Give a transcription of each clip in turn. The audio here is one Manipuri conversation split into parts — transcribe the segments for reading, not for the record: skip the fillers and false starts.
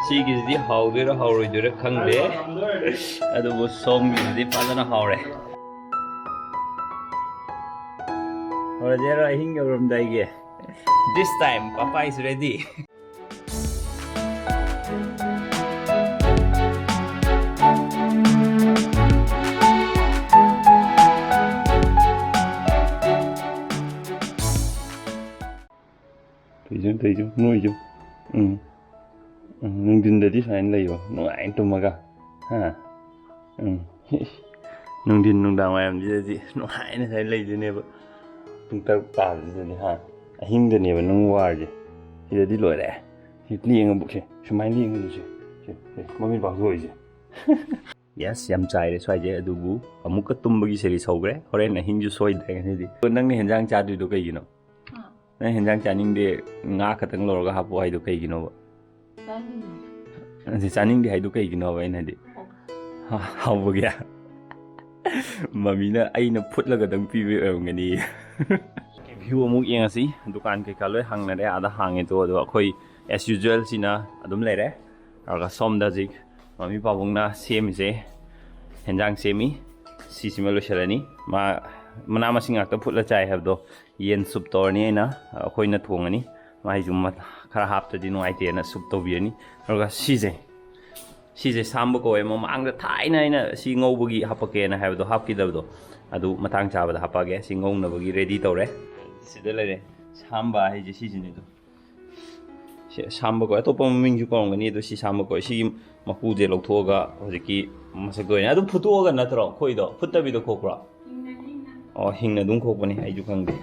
ꯁꯤꯒꯤꯁꯤꯗꯤ ꯍꯥꯎꯗꯣꯏꯔꯥ ꯍꯥꯎꯔꯣꯏꯗꯣꯏꯔꯥ ꯈꯪꯗꯦ ꯑꯗꯨꯕꯨ ꯁꯣꯝꯒꯤꯁꯤꯗꯤ ꯐꯖꯅ ꯍꯥꯎꯔꯦ ꯍꯧꯔꯖꯦꯔꯣ ꯑꯍꯤꯡ ꯌꯧꯔꯝꯗꯥꯏꯒꯤ This time Papa is ready Tùy chung, nuôi chung Nung din da di saan layo, nung ayin tumaga Ha Nung din nung dang ayam di da di, nung ayin na saan layo di neba Tung taruk taal di da di ha Ahing da neba nung war di Di da di loy da Di liya nga buk siya, shumay liya nga di siya Mamin bak zoy siya Yes, yam chai re swai je adubu Amuk ka tumbagi seri saugre, hore na hing ju soy da nga di Nang ni henjang chadu do kay gino Nang henjang chaning de nga katang loroga hapo hay do kay gino ba Chaning di hay do kay gino ba ina di How ba kaya Mami na ay na put laga dang piwi nga ni View amuk yang si dukan kay kaloy hang na re ada hang ito do akoy as usual sina adum le re Arga som da jik Mami pabong na same se Henjang semi Si simelo shalani Ma Manama singak to put la chai have do yen soup tor ni na akoy na thong ani mai jum mat khara hap ta dinu ai te na soup to bi ani arga sije sambo ko emo mang da thai na ina si ngau bugi hapake na have do hap ki da do adu matang cha ba da hapage si ngau na bugi ready tore sida le re samba hai je si jini do sambo ko to pom ming ju ko ngani do si sambo ko si mapu je lok thoga hojiki masagoi na adu phutu ga na tro khoi do phutta bi do khokra Hingna dung khok bani ai ju khangde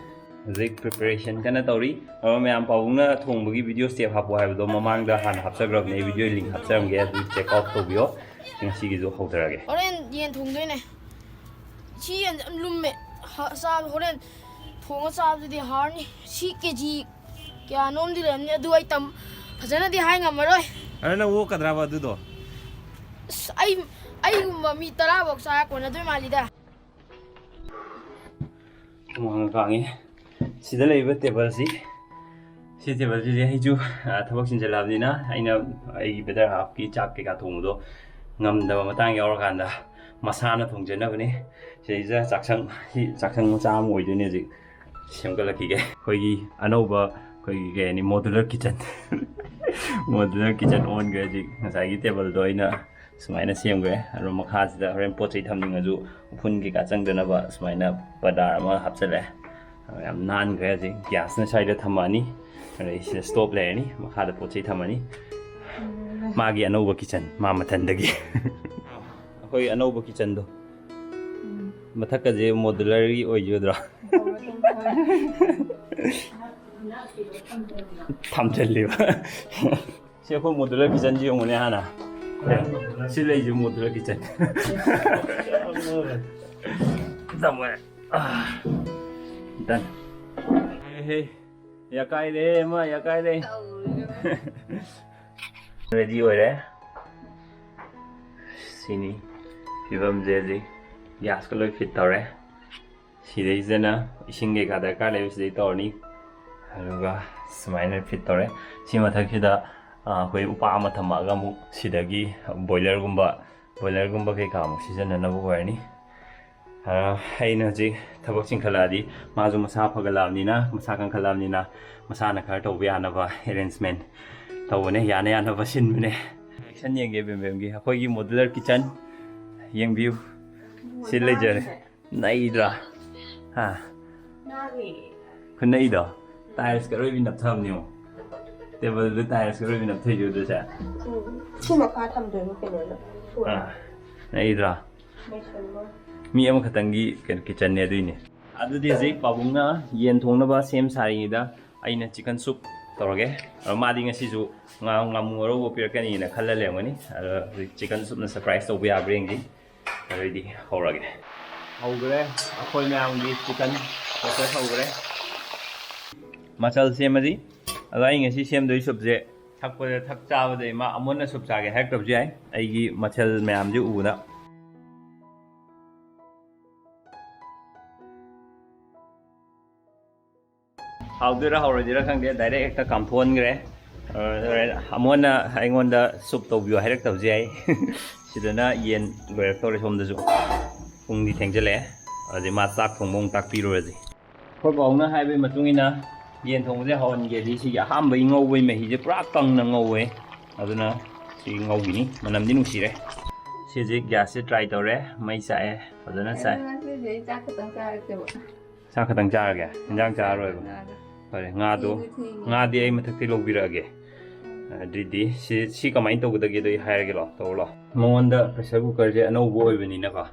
Zik preparation kana tawri aro mayam pawungna thongbagi video step hapo haibdo mamang da han hapsagrab ne video link hapsam ge du check out tobio ngasi gi jo hautarage horen yen thongdoi ne chi yen lumme sa horen thonga sa di harni si kg kya nom di lemne adu ai tam phajana di hai ngamaroi ara na wo kadra ba du do ai mami tara bok sa ko na doi malida Mga kangi Sida laiba table si table si hai ju Thabak sin jalabdi na Aina Aigi better half ki chak ke ka thong do Ngam da matang yaur kanda Masana thong jana bani Sida chaksang macha am oi dune ji Semkala ki ge Khoi gi anauba Khoi gi ni modular kitchen Modular kitchen on ge ji Ngasai gi table do ina Sumaina siem ge aro makha sida horen pot chai thamning aju phun ki ka chang dana ba sumaina padar ma hapchale am nan ge ji gas na side thamani are isi stop le ni makha da pot chai thamani magi anauba kitchen ma mathan dagi akoi anauba kitchen do mathak ka je modular ri oi jodra thamchali ba se ko modular kitchen ji ngone hana Sila yung modular kitchen. Somewhere. Done. Hey, yakai de ma yakai de. Ready ore. Sini. Fibam jeji. Gas ko loy fit tore. Sida izena ishinge kada ka le sida torni. Haruga sminer fit tore. Sima thakida Koi upa ama thamaga mu sidagi boiler gumba kai ka mu season na bu wani haina ji thabak sing khaladi maju masa phagalawni na masa kan khalamni na masa na khar to ya na ba arrangement tawne yana yana ba sin mine action yenge bem gi khoi gi modular kitchen yeng view sil lejer naidra ha khunai da tiles ka roi bin nap tham niu Table the tires are even up to you. This Chimakam doing it. Naidra Me am Katangi kitchen near doing it. Other days, Pabuna, Yen Tonaba, same sarida, Aina chicken soup, Torge, or Mading a Sizu, Namuro, Pirkani in a color lemony, chicken soup, the surprise that we are bringing. Already, Horage. Ogre, a coin now with chicken, Ogre. Masal Semadi. Alaying a system do subject, Tuck with a tuck tower, the Amona subsaga, heck of Jay, I give Matel Mam do Una. How do I already reckon get direct a component? ꯑꯃꯣꯟꯅ ꯑꯩꯉꯣꯟꯗ ꯁꯨꯞ ꯇꯧꯕꯤꯌꯣ ꯍꯥꯏꯔꯛꯇꯕꯁꯦ ꯑꯩ ꯁꯤꯗꯅ ꯌꯦꯟ ꯂꯣꯏꯔꯛꯇꯧꯔꯦ ꯁꯣꯝꯗꯁꯨ ꯄꯨꯡꯗꯤ ꯊꯦꯡꯖꯤꯜꯂꯛꯑꯦ ꯑꯗꯨꯗꯩ ꯃꯥ ꯆꯥꯛ ꯊꯣꯡꯕ ꯑꯃꯨꯛ ꯇꯥꯛꯄꯤꯔꯨꯔꯁꯤ ꯑꯩꯈꯣꯏ ꯄꯥꯎꯅ ꯍꯥꯏꯕꯒꯤ ꯃꯇꯨꯡ ꯏꯟꯅ ꯌꯦꯟ ꯊꯣꯡꯕꯁꯦ ꯍꯧꯍꯟꯒꯦꯗꯤ ꯁꯤꯒꯤ ꯑꯍꯥꯟꯕꯒꯤ ꯉꯧꯕꯒꯤ ꯃꯍꯤꯁꯦ ꯄꯨꯔꯥ ꯀꯪꯅ ꯉꯧꯋꯦ ꯑꯗꯨꯅ ꯁꯤ ꯉꯧꯈꯤꯅꯤ ꯃꯅꯝꯗꯤ ꯅꯨꯡꯁꯤꯔꯦ ꯁꯤꯁꯦ ꯒ꯭ꯌꯥꯁꯁꯦ ꯇ꯭ꯔꯥꯏ ꯇꯧꯔꯦ ꯃꯩ ꯆꯥꯛꯑꯦ ꯐꯖꯅ ꯆꯥꯏ ꯆꯥꯛ ꯈꯛꯇꯪ ꯆꯥꯔꯒꯦ ꯏꯟꯖꯥꯡ ꯆꯥꯔꯔꯣꯏꯕ ꯐꯔꯦ ꯉꯥꯗꯤ ꯑꯩ ꯃꯊꯛꯇꯩ ꯂꯧꯕꯤꯔꯛꯑꯒꯦ ꯑꯗꯨꯗꯤ ꯁꯤ ꯀꯃꯥꯏꯅ ꯇꯧꯒꯗꯒꯦꯗꯣ ꯑꯩ ꯍꯥꯏꯔꯒꯦ ꯇꯧꯔꯣ ꯂꯥꯛꯑꯣ ꯃꯉꯣꯟꯗ ꯄ꯭ꯔꯦꯁꯔ ꯀꯨꯀꯔꯁꯦ ꯑꯅꯧꯕ ꯑꯣꯏꯕꯅꯤꯅꯀꯣ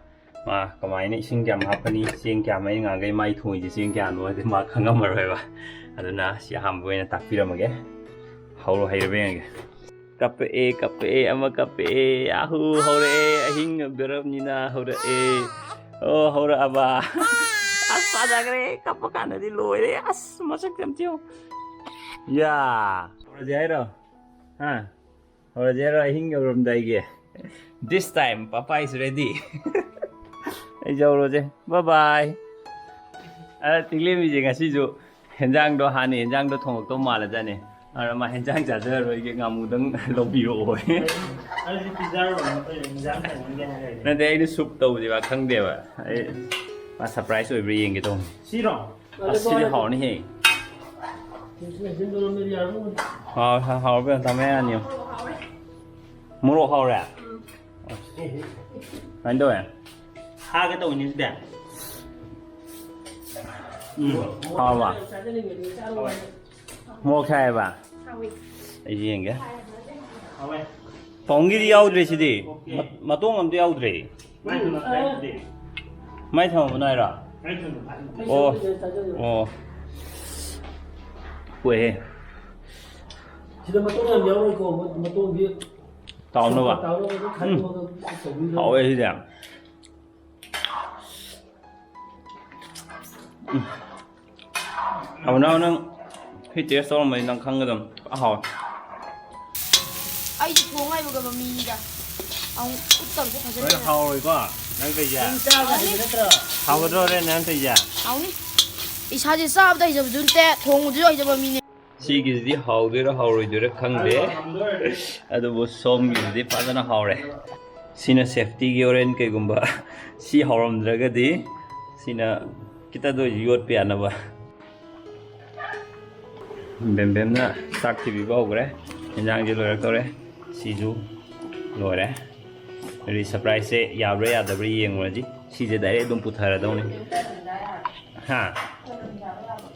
ꯃꯥ ꯀꯃꯥꯏꯅ ꯏꯁꯤꯡ ꯀꯌꯥꯝ ꯍꯥꯞꯀꯅꯤ ꯆꯦꯡ ꯀꯌꯥꯝ ꯑꯩ ꯉꯥꯡꯈꯩ ꯃꯥꯏ ꯊꯣꯡꯉꯤꯁꯦ ꯆꯦꯡ ꯀꯌꯥꯅꯣ ꯍꯥꯏꯗꯤ ꯃꯥ ꯈꯪꯉꯝꯃꯔꯣꯏꯕ ꯑꯗꯨꯅ ꯁꯤ ꯑꯍꯥꯟꯕ ꯑꯣꯏꯅ ꯇꯥꯛꯄꯤꯔꯝꯃꯒꯦ ꯍꯧꯔꯣ ꯍꯩꯔꯕ ꯌꯦꯡꯉꯒꯦ ꯀꯞꯄꯛꯑꯦ ꯑꯃ ꯀꯞꯄꯛꯑꯦ ꯌꯥꯍꯨ ꯍꯧꯔꯛꯑꯦ ꯑꯍꯤꯡ ꯉꯝꯗꯣꯔꯕꯅꯤꯅ ꯍꯧꯔꯛꯑꯦ ꯑꯣ ꯍꯧꯔꯛꯑꯕ ꯑꯁ ꯐꯖꯈ꯭ꯔꯦ ꯀꯞꯄ ꯀꯥꯟꯗꯗꯤ ꯂꯣꯏꯔꯦ ꯑꯁ ꯃꯁꯛ ꯌꯥꯝ ꯊꯤꯌꯣ ꯌꯥ ꯍꯧꯔꯁꯦ ꯍꯥꯏꯔꯣ ꯍꯥ ꯍꯧꯔꯁꯦ ꯍꯥꯏꯔꯣ ꯑꯍꯤꯡ ꯌꯧꯔꯝꯗꯥꯏꯒꯤ this time papa is ready ꯑꯩ ꯌꯧꯔꯣꯁꯦ ꯕꯥꯏ ꯇꯤꯡꯂꯦꯝꯕꯤꯁꯦ ꯉꯁꯤꯁꯨ ꯍꯦꯟꯖꯥꯡꯗꯣ ꯍꯥꯟꯅ ꯍꯦꯟꯖꯥꯡꯗꯣ ꯊꯣꯡꯉꯛꯇꯧ ꯃꯥꯜꯂꯖꯥꯠꯅꯦ ꯑꯗꯨꯅ ꯃꯥ ꯍꯦꯟꯖꯥꯡ ꯆꯥꯖꯔꯔꯣꯏꯒꯦ ꯉꯥꯃꯨꯗꯪ ꯂꯧꯕꯤꯔꯛꯑꯣ ꯅꯠꯇꯦ ꯑꯩꯅ ꯁꯨꯞ ꯇꯧꯕꯁꯦ ꯃꯥ ꯈꯪꯗꯦꯕ ꯑꯩ ꯃꯥ ꯁꯔꯄ꯭ꯔꯥꯏꯖ ꯑꯣꯏꯕ꯭ꯔꯥ ꯌꯦꯡꯒꯦ ꯇꯧꯕꯅꯤ Siro. ꯑꯁ ꯁꯤꯗꯤ ꯍꯥꯎꯔꯅꯤꯍꯦ ꯍꯥꯎꯔꯕ ꯇꯝꯃꯦ ꯌꯥꯅꯤ ꯃꯣꯔꯣꯛ ꯍꯥꯎꯔꯦ ꯀꯃꯥꯏꯅ ꯇꯧꯋꯦ Haga tau ni sudah. ꯍꯥꯎꯔꯕ ꯃꯣꯔꯣꯛ ꯁꯥꯏꯌꯦꯕ ꯑꯩꯁꯨ ꯌꯦꯡꯒꯦ Awe. ꯄꯥꯎꯪꯒꯤꯗꯤ ꯌꯥꯎꯗ꯭ꯔꯦ ꯁꯤꯗꯤ ꯃꯇꯣꯡ ꯑꯝꯇ ꯌꯥꯎꯗ꯭ꯔꯦ Mai tu nak try tu. ꯃꯥꯏ ꯊꯝꯃꯕ ꯅꯥꯏꯔꯣ Mai tu nak. ꯑꯣ ꯀꯨꯏꯍꯦ sida matong yam yaw ko matong bi ꯇꯥꯎꯅꯕ taw ko khan ko sobi ꯍꯥꯎꯋꯦ ꯁꯤꯗꯤ ꯍꯥꯎꯅ ꯅꯪ ꯁꯤ ꯇꯦꯁ ꯇꯧꯔꯝꯕꯅꯤ ꯅꯪ ꯈꯪꯒꯗꯝ ꯍꯥꯎꯋꯦ ꯑꯩꯁꯨ ꯊꯣꯡꯉꯥꯏꯕꯒ ꯃꯤꯅꯤꯗ ꯑꯃꯨꯛ ꯎꯠꯇꯕꯁꯦ ꯂꯣꯏꯅ ꯐꯖꯅ ꯍꯥꯎꯔꯣꯏꯀꯣ ꯅꯪ ꯇꯩꯁꯦ ꯍꯥꯎꯒꯗ꯭ꯔꯣ ꯔꯦ ꯅꯪ ꯇꯩꯁꯦ ꯍꯥꯎꯅꯤ ꯏꯁꯥꯁꯦ ꯆꯥꯕꯗ ꯍꯩꯖꯕꯗꯨ ꯅꯠꯇꯦ ꯊꯣꯡꯕꯗꯨꯁꯨ ꯍꯩꯖꯕ ꯃꯤꯅꯦ ꯁꯤꯒꯤꯁꯤꯗꯤ ꯍꯥꯎꯗꯣꯏꯔꯥ ꯍꯥꯎꯔꯣꯏꯗꯣꯏꯔꯥ ꯈꯪꯗꯦ ꯑꯗꯨꯕꯨ ꯁꯣꯝꯒꯤꯁꯤꯗꯤ ꯐꯖꯅ ꯍꯥꯎꯔꯦ ꯁꯤꯅ ꯁꯦꯐꯇꯤꯒꯤ ꯍꯣꯔꯦꯟ ꯀꯩꯒꯨꯝꯕ ꯁꯤ ꯍꯥꯎꯔꯝꯗ꯭ꯔꯒꯗꯤ ꯁꯤꯅ ꯈꯤꯇꯗ ꯑꯣꯏꯁꯨ ꯌꯣꯠꯄ ꯌꯥꯅꯕ ꯕꯦꯝꯕꯦꯝꯅ ꯆꯥꯛ ꯊꯤꯕꯤꯕ ꯍꯧꯈ꯭ꯔꯦ ꯌꯦꯟꯖꯥꯡꯁꯦ ꯂꯣꯏꯔꯛꯇꯧꯔꯦ ꯁꯤꯁꯨ ꯂꯣꯏꯔꯦ ꯑꯗꯨꯗꯤ ꯁꯔꯄ꯭ꯔꯥꯏꯖꯁꯦ ꯌꯥꯕ꯭ꯔꯥ ꯌꯥꯗꯕ꯭ꯔꯥ ꯌꯦꯡꯉꯨꯔꯁꯤ ꯁꯤꯁꯦ ꯗꯥꯏꯔꯦꯛ ꯑꯗꯨꯝ ꯄꯨꯊꯔꯗꯧꯅꯤ ꯍꯥ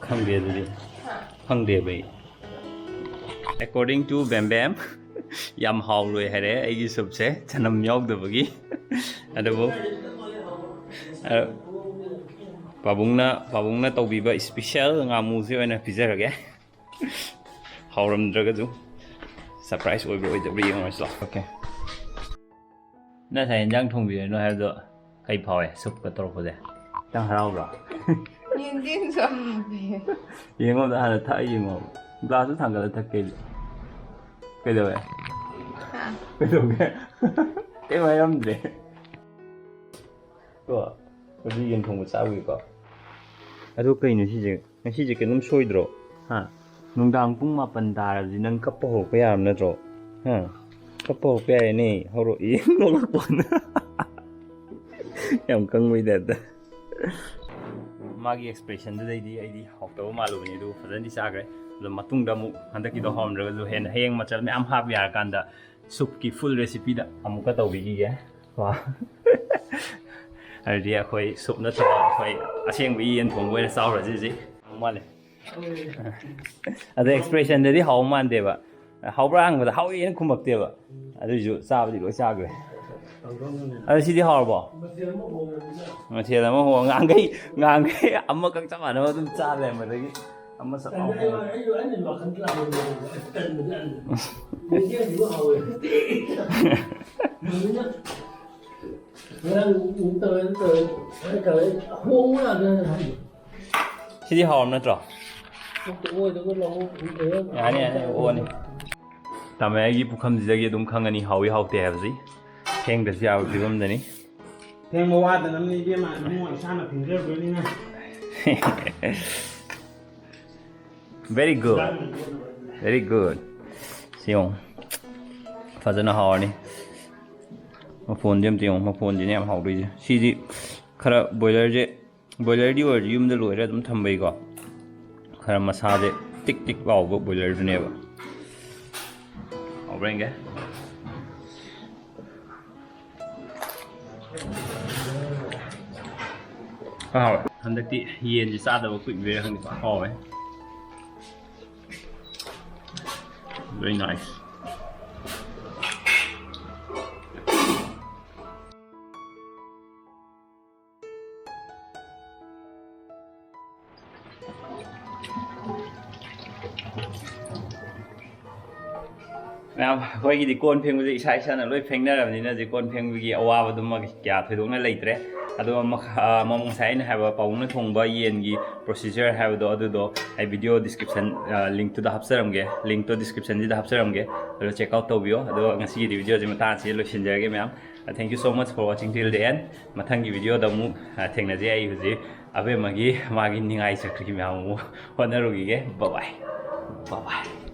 ꯈꯪꯗꯦ ꯑꯗꯨꯗꯤ ꯈꯪꯗꯦꯕ ꯑꯩ ꯑꯦꯀꯣꯔꯗꯤꯡ ꯇꯨ ꯕꯦꯝꯕꯦꯝ ꯌꯥꯝ ꯍꯥꯎꯔꯣꯏ ꯍꯥꯏꯔꯦ ꯑꯩꯒꯤ ꯁꯨꯞꯁꯦ ꯆꯅꯝ ꯌꯥꯎꯗꯕꯒꯤ ꯑꯗꯨꯕꯨ ꯄꯥꯕꯨꯡꯅ ꯇꯧꯕꯤꯕ ꯏꯁꯄꯤꯁꯦꯜ ꯉꯥꯃꯨꯁꯦ ꯑꯣꯏꯅ ꯄꯤꯖꯔꯒꯦ ꯍꯥꯎꯔꯝꯗ꯭ꯔꯒꯁꯨ ꯁꯔꯄ꯭ꯔꯥꯏꯖ ꯑꯣꯏꯕ꯭ꯔꯥ ꯑꯣꯏꯗꯕ꯭ꯔꯥ ꯌꯦꯡꯉꯨꯔꯁꯤ ꯑꯣꯀꯦ ꯅꯪ ꯉꯁꯥꯏ ꯌꯦꯟꯖꯥꯡ ꯊꯣꯡꯕꯤꯔꯅꯣ ꯍꯥꯏꯕꯗꯣ ꯀꯩ ꯐꯥꯎꯋꯦ ꯁꯨꯞꯀ ꯇꯧꯔꯛꯄꯁꯦ ꯈꯤꯇꯪ ꯍꯔꯥꯎꯕ꯭ꯔꯣ ꯌꯦꯡꯉꯣꯗ ꯍꯥꯟꯅ ꯊꯛꯑ ꯌꯦꯡꯉꯣ ꯒ꯭ꯂꯥꯁꯇꯨ ꯊꯥꯡꯒꯠꯂ ꯊꯛꯀꯦ ꯀꯩꯗꯧꯋꯦ ꯀꯩꯗꯧꯒꯦ ꯀꯩꯝ ꯍꯥꯏꯔꯝꯗ꯭ꯔꯦ ꯀꯣ ꯍꯧꯖꯤꯛ ꯌꯦꯟ ꯊꯣꯡꯕ ꯆꯥꯕꯒꯤꯀꯣ ꯑꯗꯣ ꯀꯩꯅꯣ ꯁꯤꯁꯦ ꯉꯁꯤꯁꯦ ꯀꯩꯅꯣꯝ ꯁꯣꯏꯗ꯭ꯔꯣ ꯍꯥ ꯅꯨꯡꯗꯥꯡ ꯄꯨꯡ 9 ꯇꯥꯔꯕꯗꯤ ꯅꯪ ꯀꯞꯄ ꯍꯧꯔꯛꯄ ꯌꯥꯔꯕ ꯅꯠꯇ꯭ꯔꯣ ꯍꯥ ꯀꯞꯄ ꯍꯧꯔꯛꯄ ꯌꯥꯔꯦꯅꯦ ꯍꯧꯔꯛꯏ ꯅꯣꯛꯂꯛꯄꯅ ꯌꯥꯝ ꯈꯪꯕꯩ ꯇꯥꯏꯞꯇ ꯃꯥꯒꯤ ꯑꯦꯛꯁꯄ꯭ꯔꯦꯁꯟꯗꯨꯗꯩꯗꯤ ꯑꯩꯗꯤ ꯍꯥꯎꯇꯕ ꯃꯥꯜꯂꯨꯕꯅꯤ ꯑꯗꯨ ꯐꯖꯅꯗꯤ ꯆꯥꯈ꯭ꯔꯦ ꯑꯗꯣ ꯃꯇꯨꯡꯗ ꯑꯃꯨꯛ ꯍꯟꯗꯛꯀꯤꯗꯣ ꯍꯥꯎꯔꯝꯗ꯭ꯔꯒꯁꯨ ꯍꯦꯟꯅ ꯍꯌꯦꯡ ꯃꯆꯜ ꯃꯌꯥꯝ ꯍꯥꯞ ꯌꯥꯔꯀꯥꯟꯗ ꯁꯨꯞꯀꯤ ꯐꯨꯜ ꯔꯦꯁꯤꯄꯤꯗ ꯑꯃꯨꯛꯀ ꯇꯧꯕꯤꯈꯤꯒꯦ ꯀꯣ ꯑꯗꯨꯗꯤ ꯑꯩꯈꯣꯏ ꯁꯨꯞ ꯅꯠꯇꯕ ꯑꯩꯈꯣꯏ ꯑꯁꯦꯡꯕ ꯌꯦꯟ ꯊꯣꯡꯕ ꯑꯣꯏꯅ ꯆꯥꯎꯔꯁꯤ ꯍꯧꯖꯤꯛ ꯃꯥꯜꯂꯦ ꯑꯗꯣ ꯑꯦꯛꯁꯄ꯭ꯔꯦꯁꯟꯗꯗꯤ ꯍꯥꯎꯕ ꯃꯥꯟꯗꯦꯕ ꯍꯥꯎꯕ꯭ꯔꯥ ꯍꯪꯕꯗ ꯍꯥꯎꯏꯅ ꯈꯨꯝꯃꯛꯇꯦꯕ ꯑꯗꯨꯏꯁु ꯆꯥꯕꯗꯤ ꯂꯣꯏ ꯆꯥꯈ꯭ꯔꯦ ꯑꯗꯣ ꯁꯤꯗꯤ ꯍꯥꯎꯔꯕꯣ ꯃꯊꯦꯜ ꯑꯃ ꯍꯣꯡ ꯉꯥꯡꯈꯩ ꯑꯃꯈꯛ ꯆꯞ ꯃꯥꯟꯅꯕ ꯑꯗꯨꯝ ꯆꯥ ꯂꯩꯔꯝꯕꯗꯒꯤ ꯑꯃ ꯆꯞ ꯁꯤꯗꯤ ꯍꯥꯎꯔꯝ ꯅꯠꯇ꯭ꯔꯣ ꯌꯥꯅꯤ ꯑꯣꯅꯤ ꯇꯥꯃꯦ ꯑꯩꯒꯤ ꯄꯨꯈꯝꯁꯤꯗꯒꯤ ꯑꯗꯨꯝ ꯈꯪꯉꯅꯤ ꯍꯥꯎꯏ ꯍꯥꯎꯇꯦ ꯍꯥꯏꯕꯁꯤ ꯊꯦꯡꯗ꯭ꯔꯁꯨ ꯌꯥꯕ ꯐꯤꯕꯝꯗꯅꯤ Tengok wadah nama ni dia mak semua sana pinggir begini nah. Very good. Very good. ꯁꯤ ꯌꯦꯡꯉꯣ ꯐꯖꯅ ꯍꯥꯎꯔꯅꯤ ꯃꯐꯣꯟꯗꯤ ꯑꯝꯇ ꯌꯦꯡꯉꯣ ꯃꯐꯣꯟꯁꯤꯅꯦ ꯌꯥꯝ ꯍꯥꯎꯗꯣꯏꯁꯦ ꯁꯤꯗꯤ ꯈꯔ ꯕꯣꯏꯂꯔꯗꯤ ꯑꯣꯏꯔꯁꯨ ꯌꯨꯝꯗ ꯂꯣꯏꯔ ꯑꯗꯨꯝ ꯊꯝꯕꯩꯀꯣ खरा मसाजे टिक टिक लाउबो बॉयलर दुनेबा औब्रेंगे हाउ हंदक्ति येन जी चादबो कुइ बे हंदि हाउवे very nice मैम अखोगी कोन फेंग इसा इसा लोई फेंगनरबनी कोन फेंग अवाबदुम क्या थोदोना लेत्रे ममसाइन पाउन थोंब येन की प्रोसीजर है वीडियो डिस्क्रिप्शन लिंक तो हापसरमगे लिंक तो डिस्क्रिप्शन हापसरमगे चेकआउट तौबियो वीडियो से मतासे लोइसिनजरगे ma'am thank you so much for watching till the end मथंगी वीडियो दमु थेंगनजे आई हुजी अबे मागी निगाई चक्री मैम होनरुगे बाय बाय